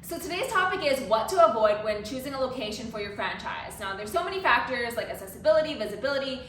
So today's topic is what to avoid when choosing a location for your franchise. Now, there's so many factors like accessibility, visibility,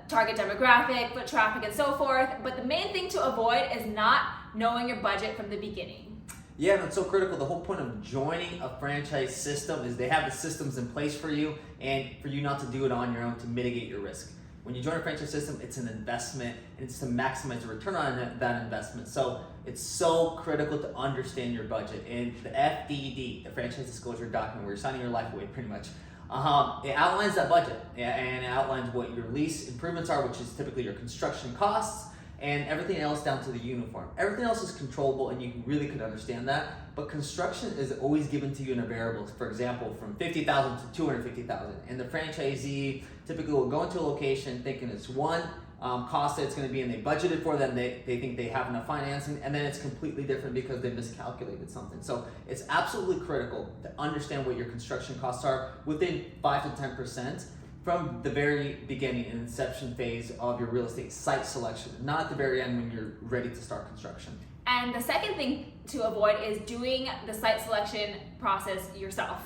target demographic, foot traffic, and so forth. But the main thing to avoid is not knowing your budget from the beginning. Yeah, that's so critical. The whole point of joining a franchise system is they have the systems in place for you and for you not to do it on your own to mitigate your risk. When you join a franchise system, it's an investment and it's to maximize the return on that investment. So it's so critical to understand your budget. And the FDD, the franchise disclosure document where you're signing your life away pretty much, it outlines that budget and it outlines what your lease improvements are, which is typically your construction costs, and everything else down to the uniform. Everything else is controllable and you really could understand that, but construction is always given to you in a variable. For example, from $50,000 to $250,000, and the franchisee typically will go into a location thinking it's one cost that it's going to be and they budgeted for them, they think they have enough financing, and then it's completely different because they miscalculated something. So it's absolutely critical to understand what your construction costs are within 5 to 10%. From the very beginning and inception phase of your real estate site selection, not at the very end when you're ready to start construction. And the second thing to avoid is doing the site selection process yourself.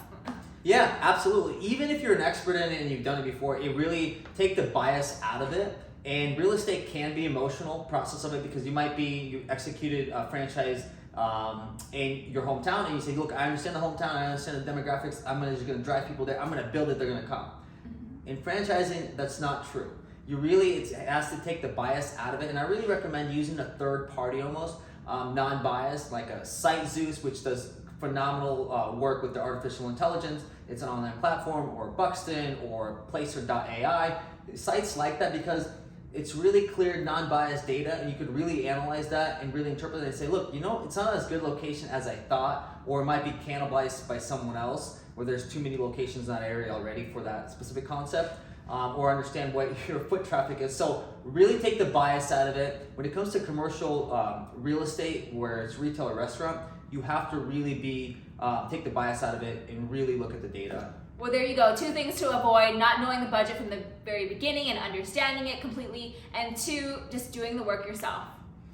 Yeah, absolutely. Even if you're an expert in it and you've done it before, it really take the bias out of it. And real estate can be emotional process of it because you executed a franchise in your hometown and you say, look, I understand the hometown, I understand the demographics, I'm just gonna drive people there, I'm gonna build it, they're gonna come. In franchising, that's not true. It has to take the bias out of it, and I really recommend using a third party almost, non-biased, like a Site Zeus, which does phenomenal work with the artificial intelligence. It's an online platform, or Buxton, or Placer.ai. Sites like that because it's really clear, non-biased data, and you could really analyze that and really interpret it and say, look, it's not as good location as I thought, or it might be cannibalized by someone else, where there's too many locations in that area already for that specific concept, or understand what your foot traffic is. So really take the bias out of it. When it comes to commercial real estate, where it's retail or restaurant, you have to really take the bias out of it and really look at the data. Well, there you go. 2 things to avoid: not knowing the budget from the very beginning and understanding it completely, and 2, just doing the work yourself.